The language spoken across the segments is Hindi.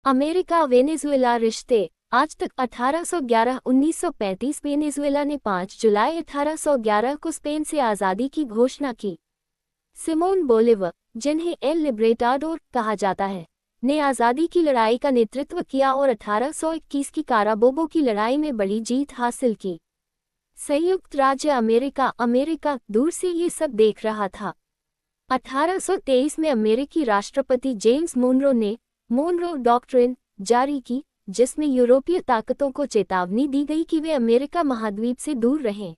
अमेरिका वेनेजुएला रिश्ते। आज तक 1811-1935 वेनेजुएला ने 5 जुलाई 1811 को स्पेन से आज़ादी की घोषणा की। सिमोन बोलिवर, जिन्हें एल लिब्रेटाडोर कहा जाता है, ने आज़ादी की लड़ाई का नेतृत्व किया और 1821 की काराबोबो की लड़ाई में बड़ी जीत हासिल की। संयुक्त राज्य अमेरिका दूर से ये सब देख रहा था। 1823 में अमेरिकी राष्ट्रपति जेम्स मोनरो ने मोनरो डॉक्ट्रिन जारी की, जिसमें यूरोपीय ताकतों को चेतावनी दी गई कि वे अमेरिका महाद्वीप से दूर रहें।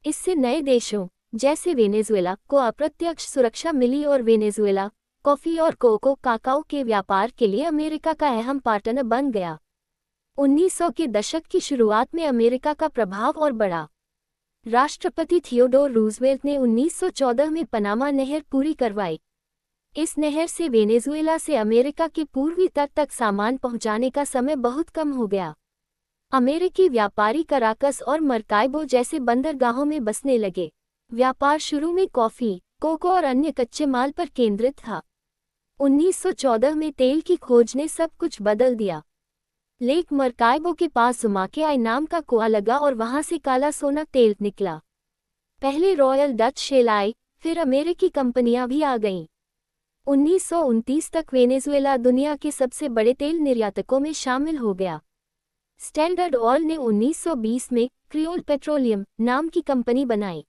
इससे नए देशों जैसे वेनेजुएला को अप्रत्यक्ष सुरक्षा मिली और वेनेजुएला कॉफी और काकाओ के व्यापार के लिए अमेरिका का अहम पार्टनर बन गया। 1900 के दशक की शुरुआत में अमेरिका का प्रभाव और बढ़ा। राष्ट्रपति थियोडोर रूजवेल्ट ने 1914 में पनामा नहर पूरी करवाई। इस नहर से वेनेजुएला से अमेरिका के पूर्वी तट तक सामान पहुंचाने का समय बहुत कम हो गया। अमेरिकी व्यापारी कराकस और मरकाइबो जैसे बंदरगाहों में बसने लगे। व्यापार शुरू में कॉफी, कोको और अन्य कच्चे माल पर केंद्रित था। 1914 में तेल की खोज ने सब कुछ बदल दिया। लेक मरकाइबो के पास जुमाके नाम का कुआं लगा और वहां से काला सोना तेल निकला। पहले रॉयल डच शेल आई, फिर अमेरिकी कंपनियां भी आ गईं। 1929 तक वेनेजुएला दुनिया के सबसे बड़े तेल निर्यातकों में शामिल हो गया। स्टैंडर्ड ऑयल ने 1920 में क्रियोल पेट्रोलियम नाम की कंपनी बनाई।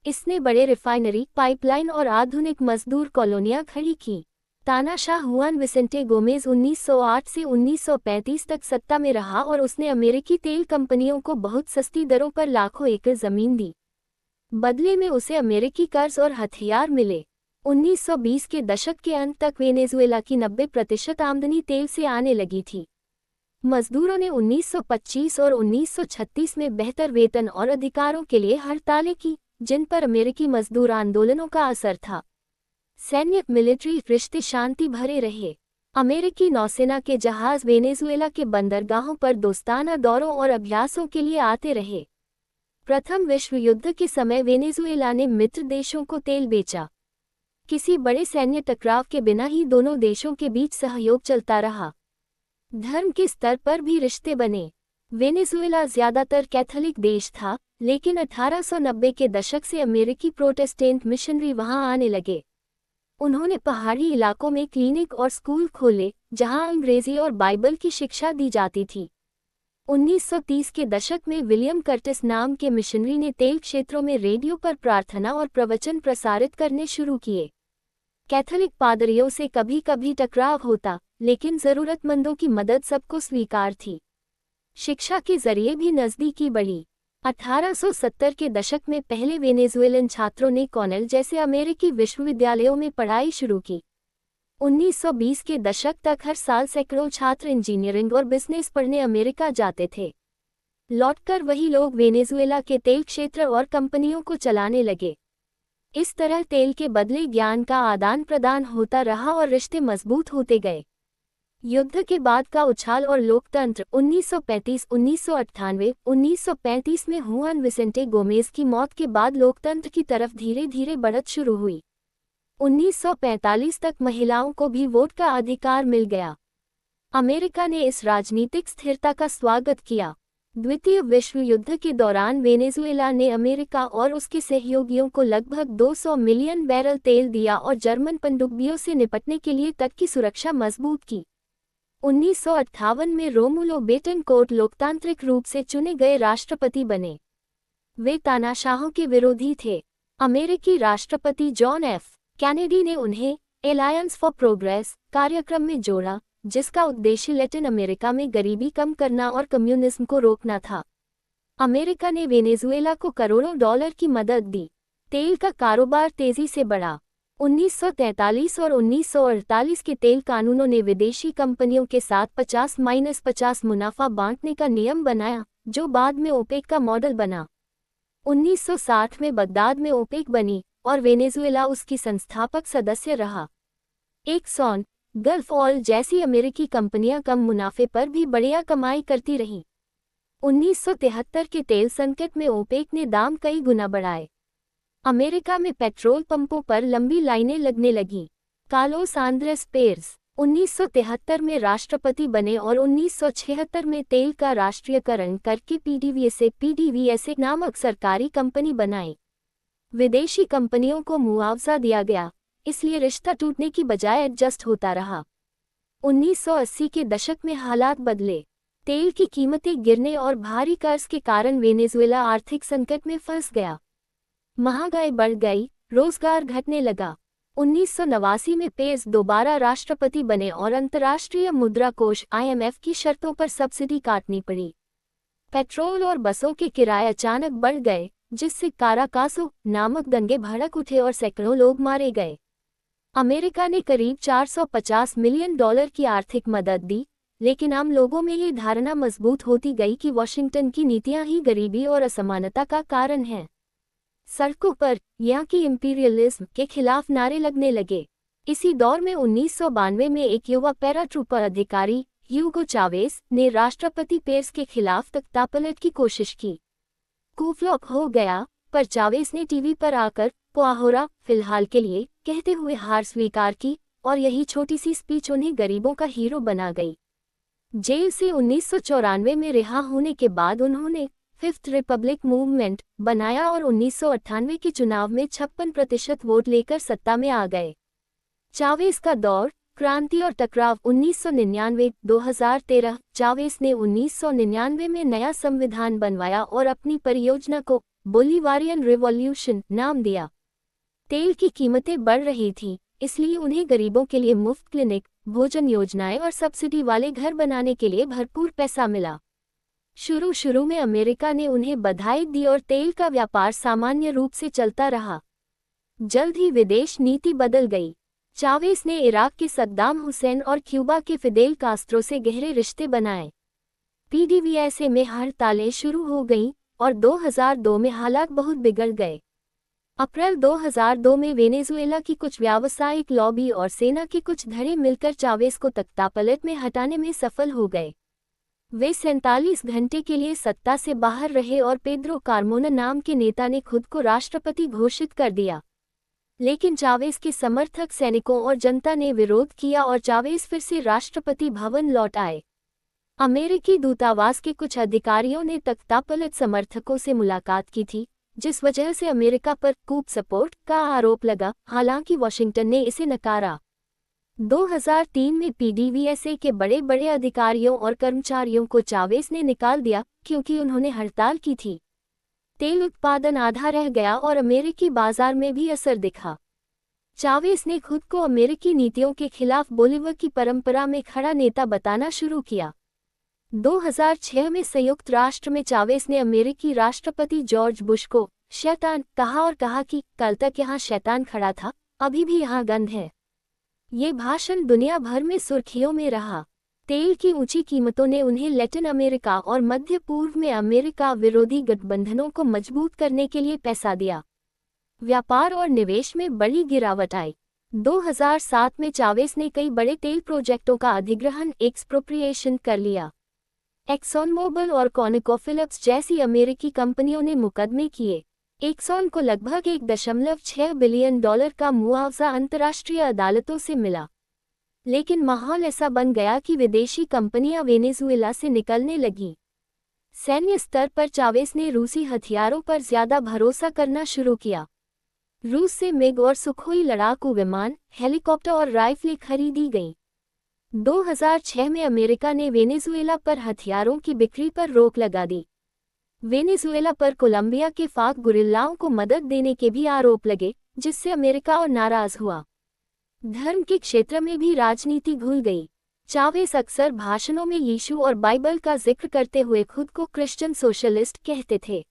इसने बड़े रिफाइनरी, पाइपलाइन और आधुनिक मजदूर कॉलोनियां खड़ी की। तानाशाह हुआन विसेंटे गोमेज 1908 से 1935 तक सत्ता में रहा और उसने अमेरिकी तेल कंपनियों को बहुत सस्ती दरों पर लाखों एकड़ जमीन दी। बदले में उसे अमेरिकी कर्ज और हथियार मिले। 1920 के दशक के अंत तक वेनेजुएला की 90% आमदनी तेल से आने लगी थी। मजदूरों ने 1925 और 1936 में बेहतर वेतन और अधिकारों के लिए हड़तालें की, जिन पर अमेरिकी मजदूर आंदोलनों का असर था। सैन्य मिलिट्री रिश्ते शांति भरे रहे। अमेरिकी नौसेना के जहाज वेनेजुएला के बंदरगाहों पर दोस्ताना दौरों और अभ्यासों के लिए आते रहे। प्रथम विश्व युद्ध के समय वेनेजुएला ने मित्र देशों को तेल बेचा। किसी बड़े सैन्य टकराव के बिना ही दोनों देशों के बीच सहयोग चलता रहा। धर्म के स्तर पर भी रिश्ते बने। वेनेजुएला ज्यादातर कैथोलिक देश था, लेकिन 1890 के दशक से अमेरिकी प्रोटेस्टेंट मिशनरी वहां आने लगे। उन्होंने पहाड़ी इलाकों में क्लिनिक और स्कूल खोले, जहां अंग्रेजी और बाइबल की शिक्षा दी जाती थी। 1930 के दशक में विलियम कर्टिस नाम के मिशनरी ने तेल क्षेत्रों में रेडियो पर प्रार्थना और प्रवचन प्रसारित करने शुरू किए। कैथोलिक पादरियों से कभी कभी टकराव होता, लेकिन जरूरतमंदों की मदद सबको स्वीकार थी। शिक्षा के जरिए भी नज़दीकी बढ़ी। 1870 के दशक में पहले वेनेजुएलन छात्रों ने कॉर्नेल जैसे अमेरिकी विश्वविद्यालयों में पढ़ाई शुरू की। 1920 के दशक तक हर साल सैकड़ों छात्र इंजीनियरिंग और बिजनेस पढ़ने अमेरिका जाते थे। लौटकर वही लोग वेनेजुएला के तेल क्षेत्र और कंपनियों को चलाने लगे। इस तरह तेल के बदले ज्ञान का आदान प्रदान होता रहा और रिश्ते मजबूत होते गए। युद्ध के बाद का उछाल और लोकतंत्र। 1935-1998 1935 में हुआन विसेंटे गोमेज की मौत के बाद लोकतंत्र की तरफ धीरे धीरे बढ़त शुरू हुई। 1945 तक महिलाओं को भी वोट का अधिकार मिल गया। अमेरिका ने इस राजनीतिक स्थिरता का स्वागत किया। द्वितीय विश्व युद्ध के दौरान वेनेजुएला ने अमेरिका और उसके सहयोगियों को लगभग 200 मिलियन बैरल तेल दिया और जर्मन पनडुब्बियों से निपटने के लिए तट की सुरक्षा मजबूत की। 1958 में रोमुलो बेटनकोर्ट लोकतांत्रिक रूप से चुने गए राष्ट्रपति बने। वे तानाशाहों के विरोधी थे। अमेरिकी राष्ट्रपति जॉन एफ कैनेडी ने उन्हें एलायंस फॉर प्रोग्रेस कार्यक्रम में जोड़ा, जिसका उद्देश्य लैटिन अमेरिका में गरीबी कम करना और कम्युनिज्म को रोकना था। अमेरिका ने वेनेजुएला को करोड़ों डॉलर की मदद दी। तेल का कारोबार तेजी से बढ़ा। 1943 और 1948 के तेल कानूनों ने विदेशी कंपनियों के साथ 50-50 मुनाफा बांटने का नियम बनाया, जो बाद में ओपेक का मॉडल बना। 1960 में बगदाद में ओपेक बनी और वेनेजुएला उसकी संस्थापक सदस्य रहा। एक्सॉन, गल्फ ऑयल जैसी अमेरिकी कंपनियां कम मुनाफे पर भी बढ़िया कमाई करती रहीं। 1973 के तेल संकट में ओपेक ने दाम कई गुना बढ़ाए। अमेरिका में पेट्रोल पंपों पर लंबी लाइनें लगने लगीं। कार्लोस आंद्रेस पेर्स, 1973 में राष्ट्रपति बने और 1976 में तेल का राष्ट्रीयकरण करके पीडीवीएसए नामक सरकारी कंपनी बनाई। विदेशी कंपनियों को मुआवजा दिया गया, इसलिए रिश्ता टूटने की बजाय एडजस्ट होता रहा। 1980 के दशक में हालात बदले। तेल की कीमतें गिरने और भारी कर्ज के कारण वेनेजुएला आर्थिक संकट में फंस गया। महंगाई बढ़ गई, रोजगार घटने लगा। 1989 में पेस दोबारा राष्ट्रपति बने और अंतर्राष्ट्रीय मुद्रा कोष IMF की शर्तों पर सब्सिडी काटनी पड़ी। पेट्रोल और बसों के किराए अचानक बढ़ गए, जिससे काराकासो नामक दंगे भड़क उठे और सैकड़ों लोग मारे गए। अमेरिका ने करीब $450 मिलियन की आर्थिक मदद दी, लेकिन आम लोगों में ये धारणा मजबूत होती गई कि वॉशिंगटन की नीतियां ही गरीबी और असमानता का कारण हैं। सड़कों पर यहाँ की इंपीरियलिज्म के खिलाफ नारे लगने लगे। इसी दौर में 1992 में एक युवा पैराट्रूपर अधिकारी ह्यूगो चावेस ने राष्ट्रपति पेस के खिलाफ तख्तापलट की कोशिश की। कूफलॉक हो गया, पर चावेस ने टीवी पर आकर "पोआहोरा, फिलहाल के लिए" कहते हुए हार स्वीकार की और यही छोटी सी स्पीच उन्हें गरीबों का हीरो बना गई। जेल से 1994 में रिहा होने के बाद उन्होंने फिफ्थ रिपब्लिक मूवमेंट बनाया और 1998 के चुनाव में 56% वोट लेकर सत्ता में आ गए। चावेस का दौर, क्रांति और टकराव 1999-2013। चावेस ने 1999 में नया संविधान बनवाया और अपनी परियोजना को बोलिवारियन रिवॉल्यूशन नाम दिया। तेल की कीमतें बढ़ रही थीं, इसलिए उन्हें गरीबों के लिए मुफ्त क्लिनिक, भोजन योजनाएं और सब्सिडी वाले घर बनाने के लिए भरपूर पैसा मिला। शुरू में अमेरिका ने उन्हें बधाई दी और तेल का व्यापार सामान्य रूप से चलता रहा। जल्द ही विदेश नीति बदल गई। चावेस ने इराक के सद्दाम हुसैन और क्यूबा के फिदेल कास्त्रो से गहरे रिश्ते बनाए। पीडीवीएसए में हड़तालें शुरू हो गईं और 2002 में हालात बहुत बिगड़ गए। अप्रैल 2002 में वेनेजुएला की कुछ व्यावसायिक लॉबी और सेना के कुछ धड़े मिलकर चावेस को तख्तापलट में हटाने में सफल हो गए। वे 47 घंटे के लिए सत्ता से बाहर रहे और पेद्रो कार्मोना नाम के नेता ने खुद को राष्ट्रपति घोषित कर दिया। लेकिन चावेस के समर्थक सैनिकों और जनता ने विरोध किया और चावेस फिर से राष्ट्रपति भवन लौट आए। अमेरिकी दूतावास के कुछ अधिकारियों ने तख्तापलट समर्थकों से मुलाकात की थी, जिस वजह से अमेरिका पर कूप सपोर्ट का आरोप लगा, हालांकि वॉशिंगटन ने इसे नकारा। 2003 में पीडीवीएसए के बड़े अधिकारियों और कर्मचारियों को चावेस ने निकाल दिया क्योंकि उन्होंने हड़ताल की थी। तेल उत्पादन आधा रह गया और अमेरिकी बाजार में भी असर दिखा। चावेस ने खुद को अमेरिकी नीतियों के खिलाफ बोलीवर की परंपरा में खड़ा नेता बताना शुरू किया। 2006 में संयुक्त राष्ट्र में चावेस ने अमेरिकी राष्ट्रपति जॉर्ज बुश को शैतान कहा और कहा कि कल तक यहाँ शैतान खड़ा था, अभी भी यहाँ गंध है। ये भाषण दुनिया भर में सुर्खियों में रहा। तेल की ऊंची कीमतों ने उन्हें लैटिन अमेरिका और मध्य पूर्व में अमेरिका विरोधी गठबंधनों को मजबूत करने के लिए पैसा दिया। व्यापार और निवेश में बड़ी गिरावट आई। 2007 में चावेस ने कई बड़े तेल प्रोजेक्टों का अधिग्रहण एक्सप्रोप्रिएशन कर लिया। एक्सॉन मोबिल और कॉनिकोफिलिप्स जैसी अमेरिकी कंपनियों ने मुकदमे किए। एक्सॉन को लगभग $1.6 बिलियन का मुआवजा अंतर्राष्ट्रीय अदालतों से मिला। लेकिन माहौल ऐसा बन गया कि विदेशी कंपनियां वेनेजुएला से निकलने लगीं। सैन्य स्तर पर चावेस ने रूसी हथियारों पर ज्यादा भरोसा करना शुरू किया। रूस से मिग और सुखोई लड़ाकू विमान, हेलीकॉप्टर और राइफलें खरीदी गईं। 2006 में अमेरिका ने वेनेजुएला पर हथियारों की बिक्री पर रोक लगा दी। वेनेजुएला पर कोलंबिया के फाक गुरिल्लाओं को मदद देने के भी आरोप लगे, जिससे अमेरिका और नाराज हुआ। धर्म के क्षेत्र में भी राजनीति घुल गई। चावेस अक्सर भाषणों में यीशु और बाइबल का जिक्र करते हुए खुद को क्रिश्चियन सोशलिस्ट कहते थे।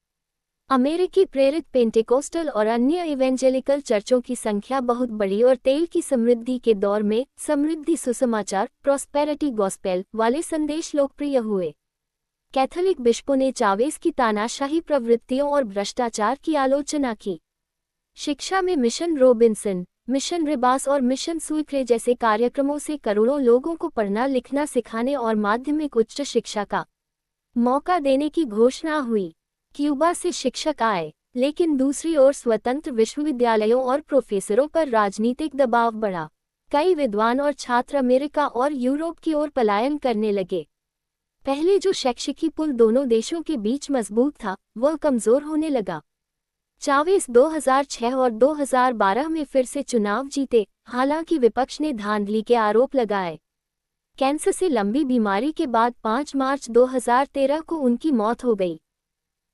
अमेरिकी प्रेरित पेंटेकोस्टल और अन्य इवेंजेलिकल चर्चों की संख्या बहुत बढ़ी और तेल की समृद्धि के दौर में समृद्धि सुसमाचार प्रॉस्पेरिटी गॉस्पेल वाले संदेश लोकप्रिय हुए। कैथोलिक बिशपों ने चावेस की तानाशाही प्रवृत्तियों और भ्रष्टाचार की आलोचना की। शिक्षा में मिशन रोबिन्सन, मिशन रिबास और मिशन सुइक्रे जैसे कार्यक्रमों से करोड़ों लोगों को पढ़ना लिखना सिखाने और माध्यमिक उच्च शिक्षा का मौका देने की घोषणा हुई। क्यूबा से शिक्षक आए, लेकिन दूसरी ओर स्वतंत्र विश्वविद्यालयों और प्रोफेसरों पर राजनीतिक दबाव बढ़ा। कई विद्वान और छात्र अमेरिका और यूरोप की ओर पलायन करने लगे। पहले जो शैक्षिकी पुल दोनों देशों के बीच मजबूत था, वह कमजोर होने लगा। चावेस 2006 और 2012 में फिर से चुनाव जीते, हालांकि विपक्ष ने धांधली के आरोप लगाए। कैंसर से लंबी बीमारी के बाद 5 मार्च 2013 को उनकी मौत हो गई।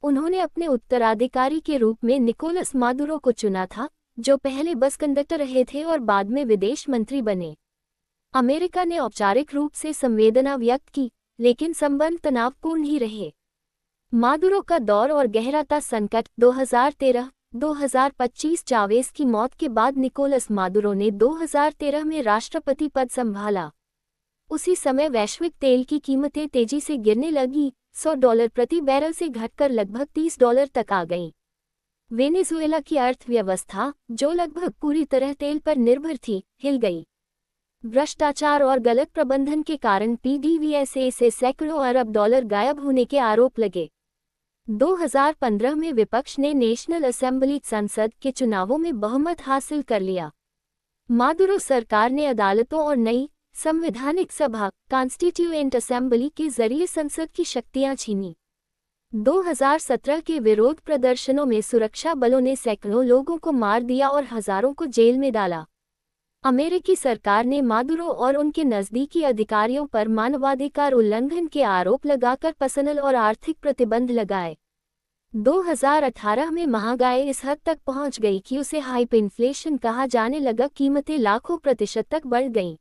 उन्होंने अपने उत्तराधिकारी के रूप में निकोलस मादुरो को चुना था, जो पहले बस कंडक्टर रहे थे और बाद में विदेश मंत्री बने। अमेरिका ने औपचारिक रूप से संवेदना व्यक्त की, लेकिन संबंध तनावपूर्ण ही रहे। मादुरो का दौर और गहराता संकट 2013-2025 चावेस की मौत के बाद निकोलस मादुरो ने 2013 में राष्ट्रपति पद संभाला। उसी समय वैश्विक तेल की कीमतें तेजी से गिरने लगी, $100 प्रति बैरल से घटकर लगभग $30 तक आ गईं। वेनेजुएला की अर्थव्यवस्था, जो लगभग पूरी तरह तेल पर निर्भर थी, हिल गई। भ्रष्टाचार और गलत प्रबंधन के कारण PDVSA से सैकड़ों अरब डॉलर गायब होने के आरोप लगे। 2015 में विपक्ष ने नेशनल असेंबली संसद के चुनावों में बहुमत हासिल कर लिया। मादुरो सरकार ने अदालतों और नई संवैधानिक सभा कॉन्स्टिट्यूएंट असेंबली के जरिए संसद की शक्तियां छीनी। 2017 के विरोध प्रदर्शनों में सुरक्षा बलों ने सैकड़ों लोगों को मार दिया और हजारों को जेल में डाला। अमेरिकी सरकार ने मादुरो और उनके नजदीकी अधिकारियों पर मानवाधिकार उल्लंघन के आरोप लगाकर पर्सनल और आर्थिक प्रतिबंध लगाए। 2018 में महंगाई इस हद तक पहुंच गई कि उसे हाइपरइन्फ्लेशन कहा जाने लगा। कीमतें लाखों प्रतिशत तक बढ़ गईं।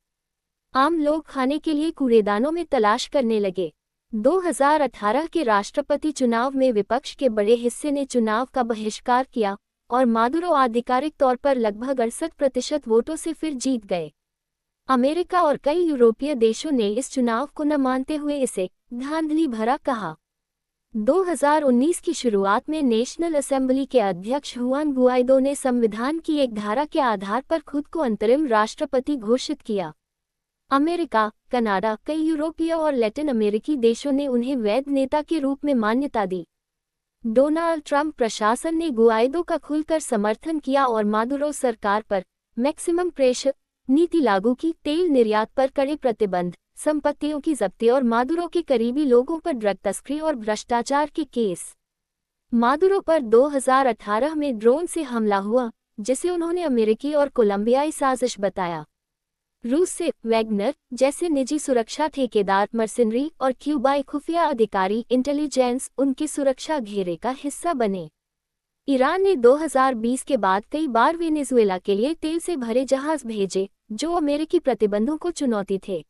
आम लोग खाने के लिए कूड़ेदानों में तलाश करने लगे। 2018 के राष्ट्रपति चुनाव में विपक्ष के बड़े हिस्से ने चुनाव का बहिष्कार किया और मादुरो आधिकारिक तौर पर लगभग 68% वोटों से फिर जीत गए। अमेरिका और कई यूरोपीय देशों ने इस चुनाव को न मानते हुए इसे धांधली भरा कहा। 2019 की शुरुआत में नेशनल असेंबली के अध्यक्ष हुआन गुआइडो ने संविधान की एक धारा के आधार पर खुद को अंतरिम राष्ट्रपति घोषित किया। अमेरिका, कनाडा, कई यूरोपीय और लैटिन अमेरिकी देशों ने उन्हें वैध नेता के रूप में मान्यता दी। डोनाल्ड ट्रंप प्रशासन ने गुआइडो का खुलकर समर्थन किया और मादुरो सरकार पर मैक्सिमम प्रेशर नीति लागू की। तेल निर्यात पर कड़े प्रतिबंध, संपत्तियों की जब्ती और मादुरो के करीबी लोगों पर ड्रग तस्करी और भ्रष्टाचार के केस। मादुरो पर 2018 में ड्रोन से हमला हुआ, जिसे उन्होंने अमेरिकी और कोलंबियाई साजिश बताया। रूस से वैगनर जैसे निजी सुरक्षा ठेकेदार मर्सिनरी और क्यूबाई खुफिया अधिकारी इंटेलिजेंस उनके सुरक्षा घेरे का हिस्सा बने। ईरान ने 2020 के बाद कई बार वेनेजुएला के लिए तेल से भरे जहाज भेजे, जो अमेरिकी प्रतिबंधों को चुनौती थे।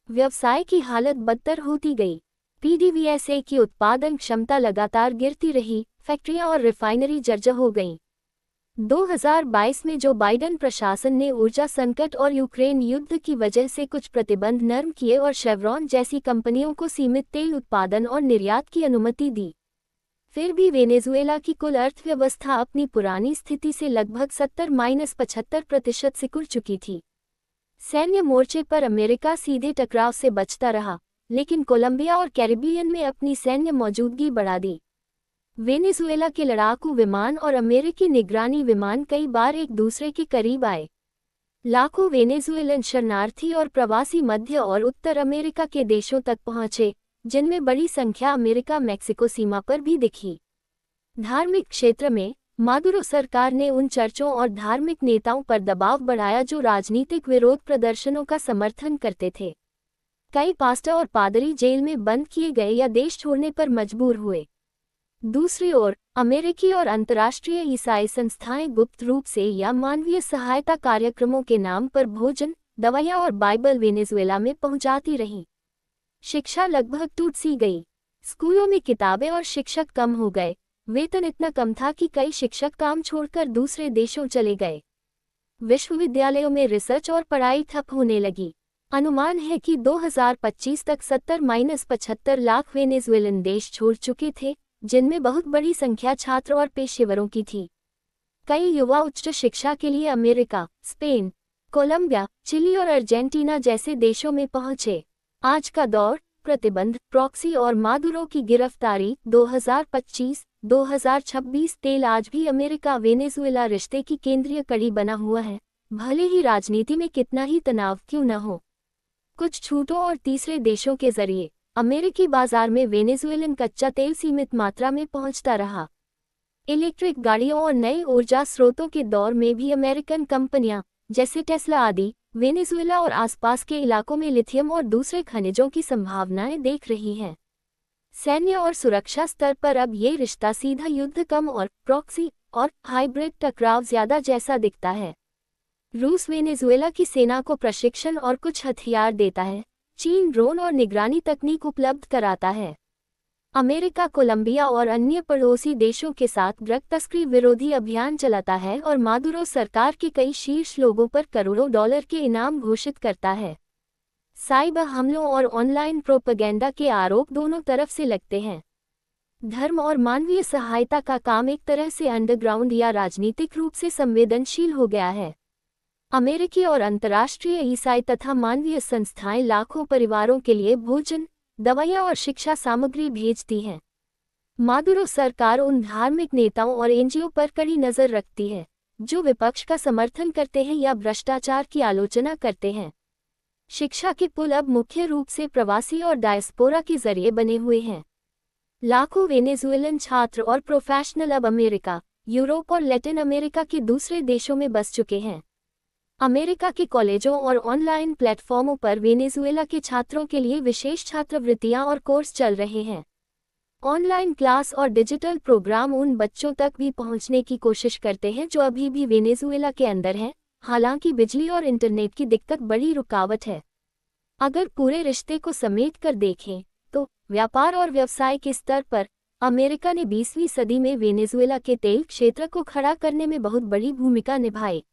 व्यवसाय की हालत बदतर होती गई। PDVSA की उत्पादन क्षमता लगातार गिरती रही, फैक्ट्रियां और रिफाइनरी जर्जर हो गईं। 2022 में जो बाइडेन प्रशासन ने ऊर्जा संकट और यूक्रेन युद्ध की वजह से कुछ प्रतिबंध नरम किए और शेवरॉन जैसी कंपनियों को सीमित तेल उत्पादन और निर्यात की अनुमति दी। फिर भी वेनेजुएला की कुल अर्थव्यवस्था अपनी पुरानी स्थिति से लगभग 70-75% सिकुड़ चुकी थी। सैन्य मोर्चे पर अमेरिका सीधे टकराव से बचता रहा, लेकिन कोलंबिया और कैरिबियन में अपनी सैन्य मौजूदगी बढ़ा दी। वेनेजुएला के लड़ाकू विमान और अमेरिकी निगरानी विमान कई बार एक दूसरे के करीब आए। लाखों वेनेजुएलन शरणार्थी और प्रवासी मध्य और उत्तर अमेरिका के देशों तक पहुंचे, जिनमें बड़ी संख्या अमेरिका मैक्सिको सीमा पर भी दिखी। धार्मिक क्षेत्र में मादुरो सरकार ने उन चर्चों और धार्मिक नेताओं पर दबाव बढ़ाया जो राजनीतिक विरोध प्रदर्शनों का समर्थन करते थे। कई पास्टर और पादरी जेल में बंद किए गए या देश छोड़ने पर मजबूर हुए। दूसरी ओर, अमेरिकी और अंतर्राष्ट्रीय ईसाई संस्थाएं गुप्त रूप से या मानवीय सहायता कार्यक्रमों के नाम पर भोजन, दवाइयां और बाइबल वेनेजुएला में पहुंचाती रहीं। शिक्षा लगभग टूट सी गई। स्कूलों में किताबें और शिक्षक कम हो गए। वेतन इतना कम था कि कई शिक्षक काम छोड़कर दूसरे देशों चले गए। विश्वविद्यालयों में रिसर्च और पढ़ाई ठप होने लगी। अनुमान है कि 2025 तक 70-75 लाख वेनेजुएलन देश छोड़ चुके थे, जिनमें बहुत बड़ी संख्या छात्र और पेशेवरों की थी। कई युवा उच्च शिक्षा के लिए अमेरिका, स्पेन, कोलंबिया, चिली और अर्जेंटीना जैसे देशों में पहुंचे। आज का दौर, प्रतिबंध, प्रॉक्सी और मादुरो की गिरफ्तारी 2025-2026 तेल आज भी अमेरिका वेनेजुएला रिश्ते की केंद्रीय कड़ी बना हुआ है। भले ही राजनीति में कितना ही तनाव क्यों न हो। कुछ छूटों और तीसरे देशों के जरिए अमेरिकी बाजार में वेनेजुएलन कच्चा तेल सीमित मात्रा में पहुंचता रहा। इलेक्ट्रिक गाड़ियों और नए ऊर्जा स्रोतों के दौर में भी अमेरिकन कंपनियां जैसे टेस्ला आदि वेनेजुएला और आसपास के इलाकों में लिथियम और दूसरे खनिजों की संभावनाएं देख रही हैं। सैन्य और सुरक्षा स्तर पर अब ये रिश्ता सीधा युद्ध कम और प्रॉक्सी और हाइब्रिड टकराव ज्यादा जैसा दिखता है। रूस वेनेजुएला की सेना को प्रशिक्षण और कुछ हथियार देता है। चीन ड्रोन और निगरानी तकनीक उपलब्ध कराता है। अमेरिका कोलंबिया और अन्य पड़ोसी देशों के साथ ड्रग तस्करी विरोधी अभियान चलाता है और मादुरो सरकार के कई शीर्ष लोगों पर करोड़ों डॉलर के इनाम घोषित करता है। साइबर हमलों और ऑनलाइन प्रोपेगेंडा के आरोप दोनों तरफ से लगते हैं। धर्म और मानवीय सहायता का काम एक तरह से अंडरग्राउंड या राजनीतिक रूप से संवेदनशील हो गया है। अमेरिकी और अंतर्राष्ट्रीय ईसाई तथा मानवीय संस्थाएं लाखों परिवारों के लिए भोजन, दवाइयां और शिक्षा सामग्री भेजती हैं। मादुरो सरकार उन धार्मिक नेताओं और एनजीओ पर कड़ी नजर रखती है जो विपक्ष का समर्थन करते हैं या भ्रष्टाचार की आलोचना करते हैं। शिक्षा के पुल अब मुख्य रूप से प्रवासी और डायस्पोरा के जरिए बने हुए हैं। लाखों वेनेजुएलन छात्र और प्रोफेशनल अब अमेरिका, यूरोप और लैटिन अमेरिका के दूसरे देशों में बस चुके हैं। अमेरिका के कॉलेजों और ऑनलाइन प्लेटफॉर्मों पर वेनेजुएला के छात्रों के लिए विशेष छात्रवृत्तियां और कोर्स चल रहे हैं। ऑनलाइन क्लास और डिजिटल प्रोग्राम उन बच्चों तक भी पहुंचने की कोशिश करते हैं जो अभी भी वेनेजुएला के अंदर हैं, हालांकि बिजली और इंटरनेट की दिक्कत बड़ी रुकावट है। अगर पूरे रिश्ते को समेट कर देखें तो व्यापार और व्यवसाय के स्तर पर अमेरिका ने 20वीं सदी में वेनेजुएला के तेल क्षेत्र को खड़ा करने में बहुत बड़ी भूमिका निभाई।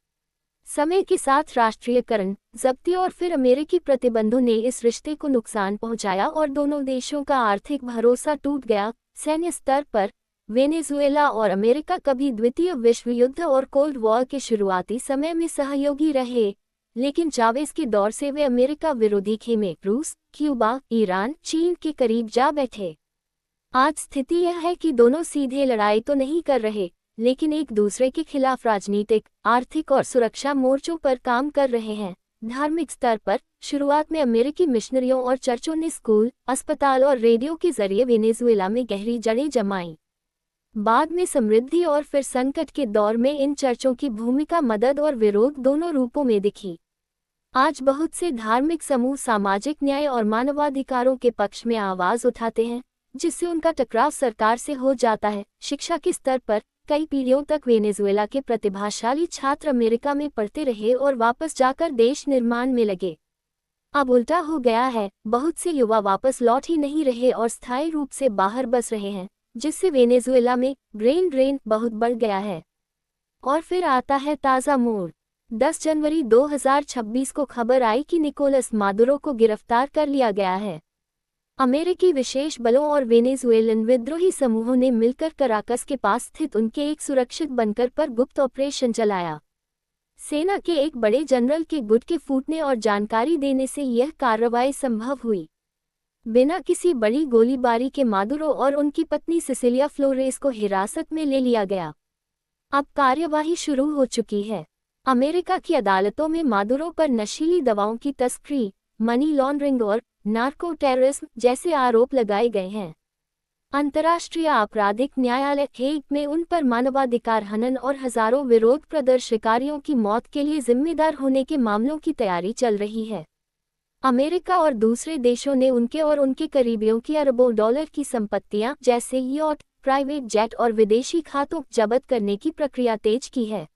समय के साथ राष्ट्रीयकरण, जब्ती और फिर अमेरिकी प्रतिबंधों ने इस रिश्ते को नुकसान पहुंचाया और दोनों देशों का आर्थिक भरोसा टूट गया। सैन्य स्तर पर वेनेजुएला और अमेरिका कभी द्वितीय विश्व युद्ध और कोल्ड वॉर के शुरुआती समय में सहयोगी रहे, लेकिन चावेज के दौर से वे अमेरिका विरोधी खेमे रूस, क्यूबा, ईरान, चीन के करीब जा बैठे। आज स्थिति यह है कि दोनों सीधे लड़ाई तो नहीं कर रहे, लेकिन एक दूसरे के खिलाफ राजनीतिक, आर्थिक और सुरक्षा मोर्चों पर काम कर रहे हैं। धार्मिक स्तर पर शुरुआत में अमेरिकी मिशनरियों और चर्चों ने स्कूल, अस्पताल और रेडियो के जरिए वेनेजुएला में गहरी जड़ें जमाईं। बाद में समृद्धि और फिर संकट के दौर में इन चर्चों की भूमिका मदद और विरोध दोनों रूपों में दिखी। आज बहुत से धार्मिक समूह सामाजिक न्याय और मानवाधिकारों के पक्ष में आवाज उठाते हैं, जिससे उनका टकराव सरकार से हो जाता है। शिक्षा के स्तर पर कई पीढ़ियों तक वेनेजुएला के प्रतिभाशाली छात्र अमेरिका में पढ़ते रहे और वापस जाकर देश निर्माण में लगे। अब उल्टा हो गया है, बहुत से युवा वापस लौट ही नहीं रहे और स्थायी रूप से बाहर बस रहे हैं, जिससे वेनेजुएला में ब्रेन ड्रेन बहुत बढ़ गया है। और फिर आता है ताज़ा मोड़। 10 जनवरी 2026 को खबर आई कि निकोलस मादुरो को गिरफ्तार कर लिया गया है। अमेरिकी विशेष बलों और वेनेजुएलन विद्रोही समूहों ने मिलकर कराकस के पास स्थित उनके एक सुरक्षित बंकर पर गुप्त ऑपरेशन चलाया। सेना के एक बड़े जनरल के गुट के फूटने और जानकारी देने से यह कार्रवाई संभव हुई। बिना किसी बड़ी गोलीबारी के मादुरो और उनकी पत्नी सिसिलिया फ्लोरेस को हिरासत में ले लिया गया। अब कार्यवाही शुरू हो चुकी है। अमेरिका की अदालतों में मादुरो पर नशीली दवाओं की तस्करी, मनी लॉन्ड्रिंग और नार्को टेररिज्म जैसे आरोप लगाए गए हैं। अंतर्राष्ट्रीय आपराधिक न्यायालय हेग में उन पर मानवाधिकार हनन और हजारों विरोध प्रदर्शनकारियों की मौत के लिए जिम्मेदार होने के मामलों की तैयारी चल रही है। अमेरिका और दूसरे देशों ने उनके और उनके करीबियों की अरबों डॉलर की संपत्तियां जैसे यॉट, प्राइवेट जेट और विदेशी खातों जब्त करने की प्रक्रिया तेज की है।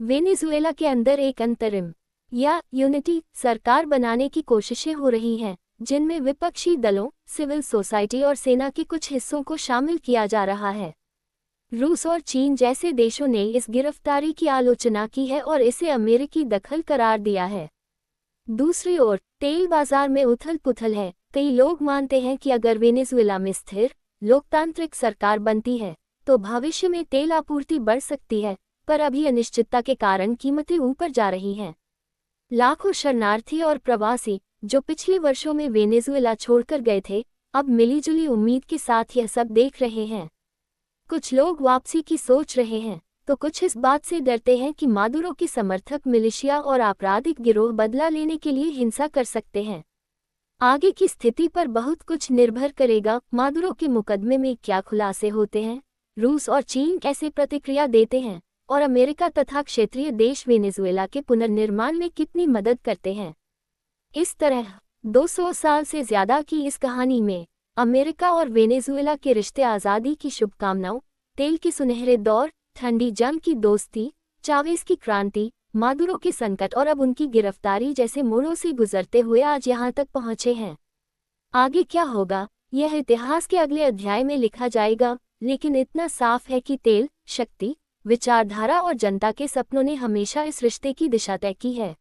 वेनेजुएला के अंदर एक अंतरिम या यूनिटी सरकार बनाने की कोशिशें हो रही हैं, जिनमें विपक्षी दलों, सिविल सोसाइटी और सेना के कुछ हिस्सों को शामिल किया जा रहा है। रूस और चीन जैसे देशों ने इस गिरफ्तारी की आलोचना की है और इसे अमेरिकी दखल करार दिया है। दूसरी ओर तेल बाजार में उथल-पुथल है। कई लोग मानते हैं कि अगर वेनेजुएला में स्थिर, लोकतांत्रिक सरकार बनती है, तो भविष्य में तेल आपूर्ति बढ़ सकती है, पर अभी अनिश्चितता के कारण कीमतें ऊपर जा रही हैं। लाखों शरणार्थी और प्रवासी जो पिछले वर्षों में वेनेजुएला छोड़कर गए थे, अब मिलीजुली उम्मीद के साथ यह सब देख रहे हैं। कुछ लोग वापसी की सोच रहे हैं, तो कुछ इस बात से डरते हैं कि मादुरो की समर्थक मिलिशिया और आपराधिक गिरोह बदला लेने के लिए हिंसा कर सकते हैं। आगे की स्थिति पर बहुत कुछ निर्भर करेगा। मादुरो के मुकदमे में क्या खुलासे होते हैं, रूस और चीन कैसे प्रतिक्रिया देते हैं, और अमेरिका तथा क्षेत्रीय देश वेनेजुएला के पुनर्निर्माण में कितनी मदद करते हैं। इस तरह 200 साल से ज्यादा की इस कहानी में अमेरिका और वेनेजुएला के रिश्ते, आज़ादी की शुभकामनाओं, तेल के सुनहरे दौर, ठंडी जंग की दोस्ती, चावेज की क्रांति, मादुरो के संकट और अब उनकी गिरफ्तारी जैसे मोड़ों से गुजरते हुए आज यहाँ तक पहुँचे हैं। आगे क्या होगा, यह इतिहास के अगले अध्याय में लिखा जाएगा, लेकिन इतना साफ है कि तेल, शक्ति, विचारधारा और जनता के सपनों ने हमेशा इस रिश्ते की दिशा तय की है।